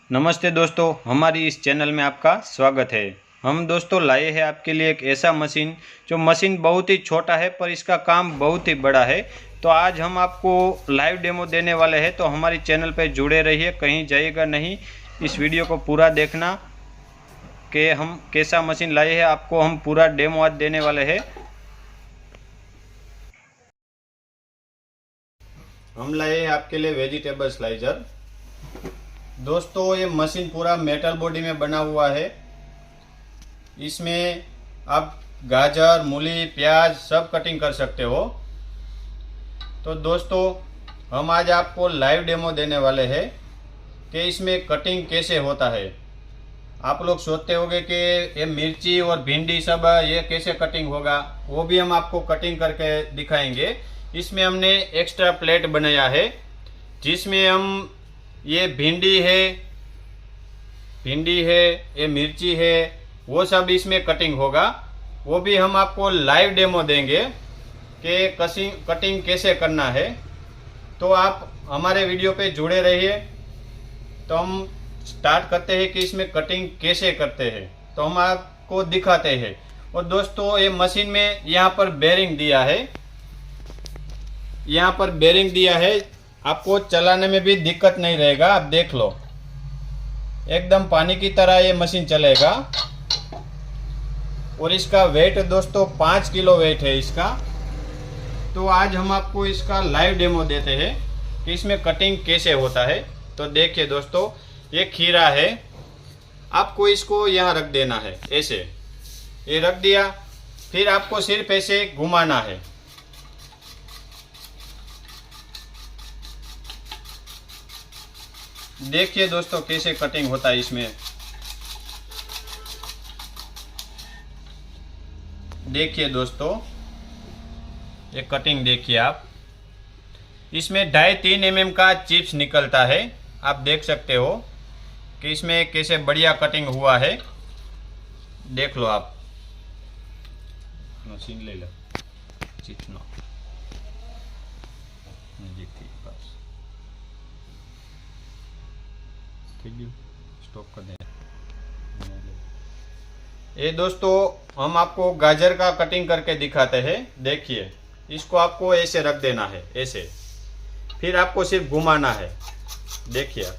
नमस्ते दोस्तों, हमारी इस चैनल में आपका स्वागत है। हम दोस्तों लाए हैं आपके लिए एक ऐसा मशीन जो मशीन बहुत ही छोटा है पर इसका काम बहुत ही बड़ा है। तो आज हम आपको लाइव डेमो देने वाले हैं, तो हमारी चैनल पर जुड़े रहिए, कहीं जाइएगा नहीं। इस वीडियो को पूरा देखना कि हम कैसा मशीन लाए हैं, आपको हम पूरा डेमो आज देने वाले हैं। हम लाए हैं आपके लिए वेजिटेबल स्लाइजर। दोस्तों ये मशीन पूरा मेटल बॉडी में बना हुआ है। इसमें आप गाजर, मूली, प्याज सब कटिंग कर सकते हो। तो दोस्तों हम आज आपको लाइव डेमो देने वाले हैं कि इसमें कटिंग कैसे होता है। आप लोग सोचते होंगे कि ये मिर्ची और भिंडी सब ये कैसे कटिंग होगा, वो भी हम आपको कटिंग करके दिखाएंगे। इसमें हमने एक्स्ट्रा प्लेट बनाया है जिसमें हम ये भिंडी है, ये मिर्ची है, वो सब इसमें कटिंग होगा। वो भी हम आपको लाइव डेमो देंगे कि कटिंग कैसे करना है। तो आप हमारे वीडियो पे जुड़े रहिए। तो हम स्टार्ट करते हैं कि इसमें कटिंग कैसे करते हैं, तो हम आपको दिखाते हैं। और दोस्तों ये मशीन में यहाँ पर बेरिंग दिया है, यहाँ पर बेरिंग दिया है, आपको चलाने में भी दिक्कत नहीं रहेगा। आप देख लो, एकदम पानी की तरह ये मशीन चलेगा। और इसका वेट दोस्तों 5 किलो वेट है इसका। तो आज हम आपको इसका लाइव डेमो देते हैं कि इसमें कटिंग कैसे होता है। तो देखिए दोस्तों, ये खीरा है, आपको इसको यहाँ रख देना है, ऐसे ये रख दिया। फिर आपको सिर्फ ऐसे घुमाना है। देखिए दोस्तों कैसे कटिंग होता है इसमें। देखिए दोस्तों ये कटिंग देखिए आप। इसमें 2.5-3 mm का चिप्स निकलता है। आप देख सकते हो कि इसमें कैसे बढ़िया कटिंग हुआ है। देख लो आप, मशीन ले लो, चिप्स नो स्टॉप कर दें। ये दोस्तों हम आपको गाजर का कटिंग करके दिखाते हैं। देखिए इसको आपको ऐसे रख देना है, ऐसे, फिर आपको सिर्फ घुमाना है। देखिए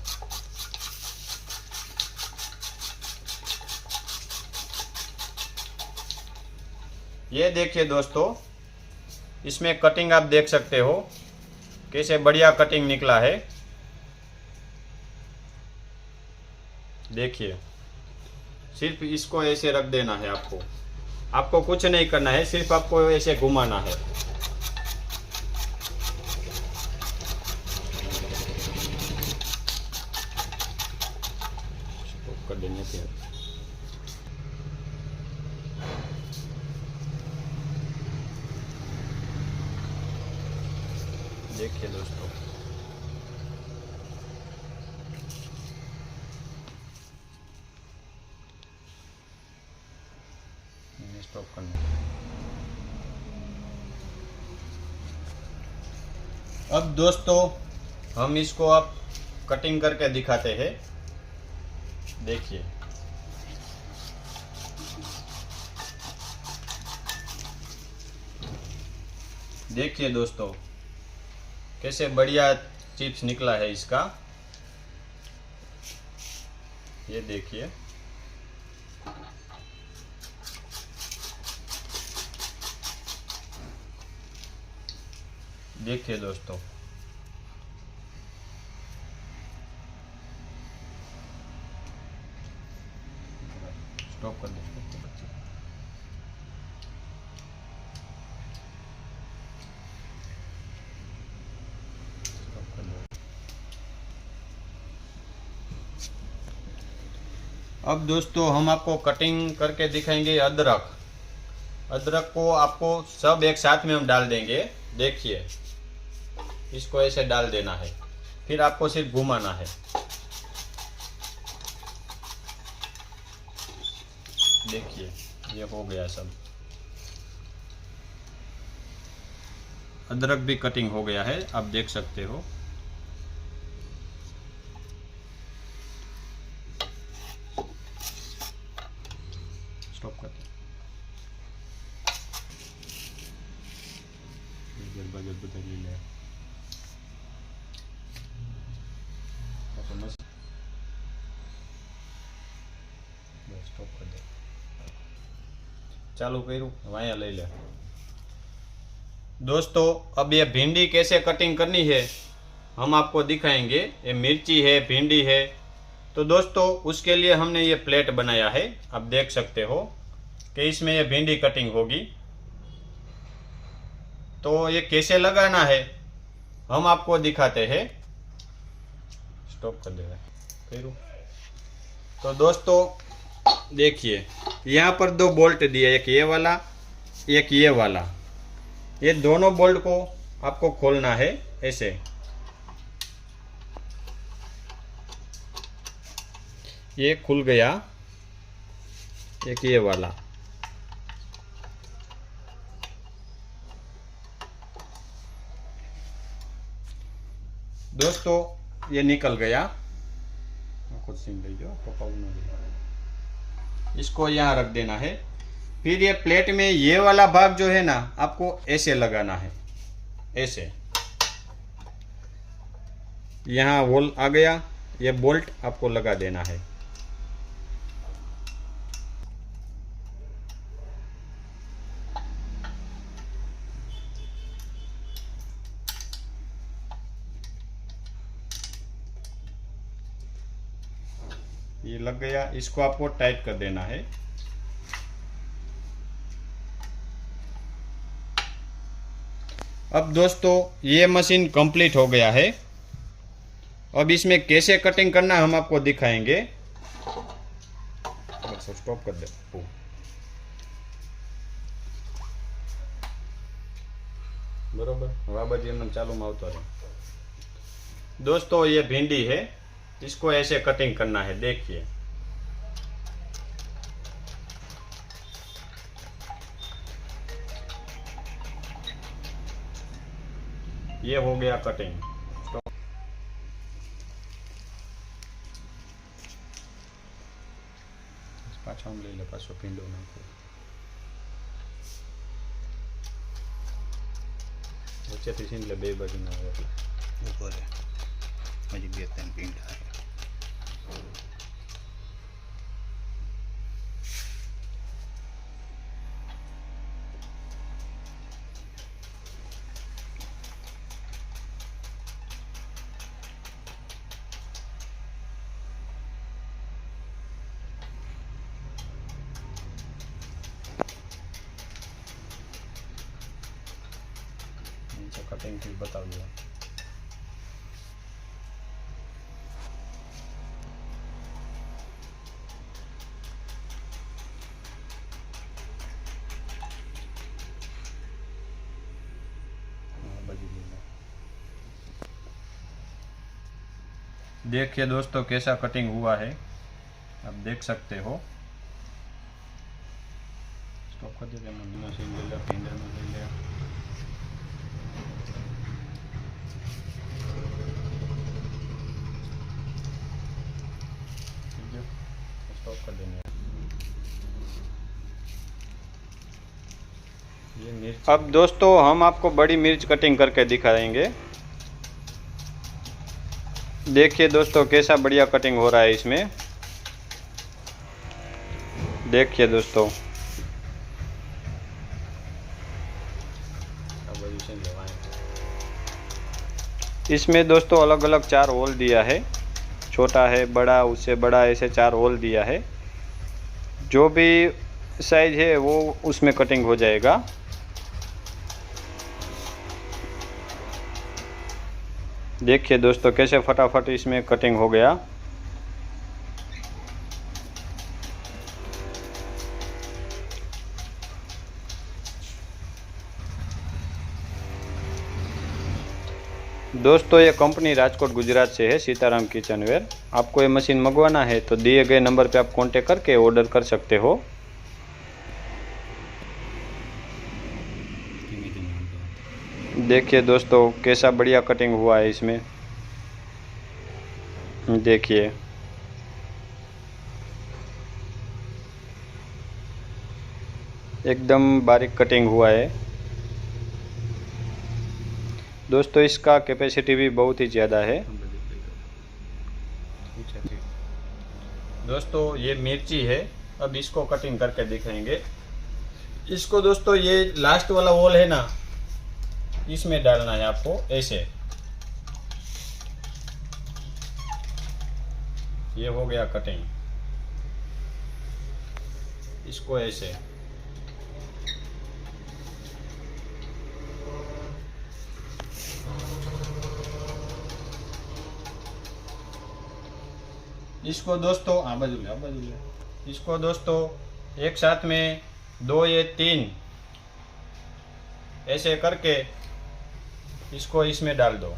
ये देखिए दोस्तों, इसमें कटिंग आप देख सकते हो कैसे बढ़िया कटिंग निकला है। देखिए सिर्फ इसको ऐसे रख देना है, आपको कुछ नहीं करना है, सिर्फ आपको ऐसे घुमाना है। कर देने से देखिए दोस्तों, स्टॉप करना। अब दोस्तों हम इसको अब कटिंग करके दिखाते हैं। देखिए देखिए दोस्तों कैसे बढ़िया चिप्स निकला है इसका। ये देखिए, देखिए दोस्तों स्टॉप कर दो। अब दोस्तों हम आपको कटिंग करके दिखाएंगे अदरक। अदरक को आपको सब एक साथ में हम डाल देंगे। देखिए इसको ऐसे डाल देना है, फिर आपको सिर्फ घुमाना है। देखिए ये हो गया सब, अदरक भी कटिंग हो गया है, आप देख सकते हो। બધા લઈ લે स्टॉप कर दे चालू करूँ वहाँ ले ले। दोस्तों अब ये भिंडी कैसे कटिंग करनी है हम आपको दिखाएंगे। ये मिर्ची है, भिंडी है। तो दोस्तों उसके लिए हमने ये प्लेट बनाया है, आप देख सकते हो कि इसमें ये भिंडी कटिंग होगी। तो ये कैसे लगाना है हम आपको दिखाते हैं। स्टॉप कर देगा फिर। तो दोस्तों देखिए यहाँ पर दो बोल्ट दिए, एक ये वाला एक ये वाला। ये दोनों बोल्ट को आपको खोलना है ऐसे। ये खुल गया, एक ये वाला। दोस्तों ये निकल गया, खुद सीन लीजिए, इसको यहाँ रख देना है। फिर ये प्लेट में ये वाला भाग जो है ना आपको ऐसे लगाना है, ऐसे। यहाँ होल आ गया, ये बोल्ट आपको लगा देना है। ये लग गया, इसको आपको टाइट कर देना है। अब दोस्तों ये मशीन कंप्लीट हो गया है। अब इसमें कैसे कटिंग करना हम आपको दिखाएंगे। स्टॉप कर दे। बरोबर हवा बाजू एम चालू में आवतो रहे। दोस्तों ये भिंडी है, इसको ऐसे कटिंग करना है। देखिए ये हो गया कटिंग। पाछा ले ले, पाछो पींडो नाखो, वच्चेथी सीन ले बे बाजू ना આવે એટલે ઉપર હજી બે ત્રણ પીંડા આવે। कटिंग की बता दिया। देखिए दोस्तों कैसा कटिंग हुआ है, आप देख सकते हो। स्टॉप कर दीजिए, मशीन ले लिया, फिंगर में ले लिया। स्टॉप कर देंगे। ये मिर्च। अब दोस्तों हम आपको बड़ी मिर्च कटिंग करके दिखाएंगे। देखिए दोस्तों कैसा बढ़िया कटिंग हो रहा है इसमें। देखिए दोस्तों इसमें दोस्तों अलग अलग 4 होल दिया है, छोटा है, बड़ा, उससे बड़ा, ऐसे 4 होल दिया है। जो भी साइज है वो उसमें कटिंग हो जाएगा। देखिए दोस्तों कैसे फटाफट इसमें कटिंग हो गया। दोस्तों ये कंपनी राजकोट गुजरात से है, सीताराम किचनवेयर। आपको ये मशीन मंगवाना है तो दिए गए नंबर पे आप कांटेक्ट करके ऑर्डर कर सकते हो। देखिए दोस्तों कैसा बढ़िया कटिंग हुआ है इसमें। देखिए एकदम बारीक कटिंग हुआ है। दोस्तों इसका कैपेसिटी भी बहुत ही ज़्यादा है। दोस्तों ये मिर्ची है, अब इसको कटिंग करके दिखाएंगे। इसको दोस्तों ये लास्ट वाला होल है ना, इसमें डालना है आपको ऐसे। ये हो गया कटिंग, इसको ऐसे। इसको दोस्तों इसको दोस्तों एक साथ में 2 या 3 ऐसे करके इसको इसमें डाल दो।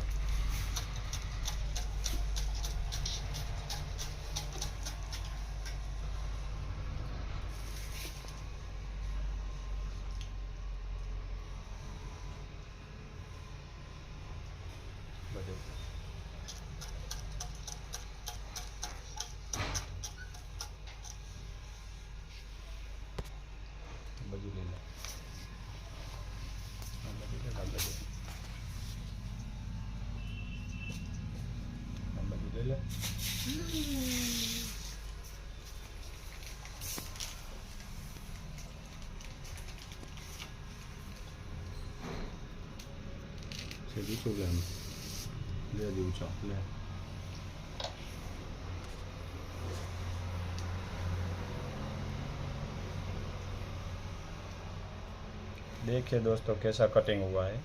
देखिए दोस्तों कैसा कटिंग हुआ है।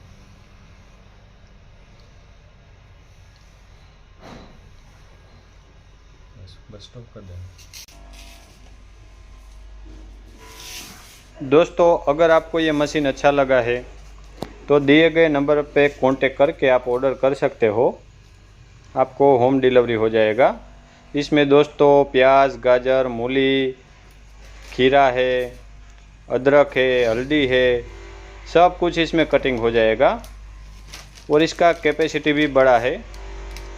बस स्टॉप कर देना। दोस्तों अगर आपको ये मशीन अच्छा लगा है तो दिए गए नंबर पे कांटेक्ट करके आप ऑर्डर कर सकते हो, आपको होम डिलीवरी हो जाएगा। इसमें दोस्तों प्याज, गाजर, मूली, खीरा है, अदरक है, हल्दी है, सब कुछ इसमें कटिंग हो जाएगा। और इसका कैपेसिटी भी बड़ा है।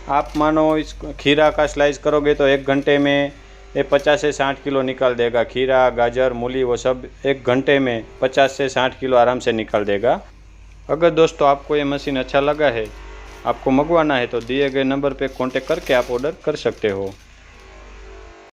आप मानो इस खीरा का स्लाइस करोगे तो 1 घंटे में ये 50 से 60 किलो निकाल देगा। खीरा, गाजर, मूली वो सब 1 घंटे में 50 से 60 किलो आराम से निकाल देगा। अगर दोस्तों आपको ये मशीन अच्छा लगा है, आपको मंगवाना है तो दिए गए नंबर पे कांटेक्ट करके आप ऑर्डर कर सकते हो।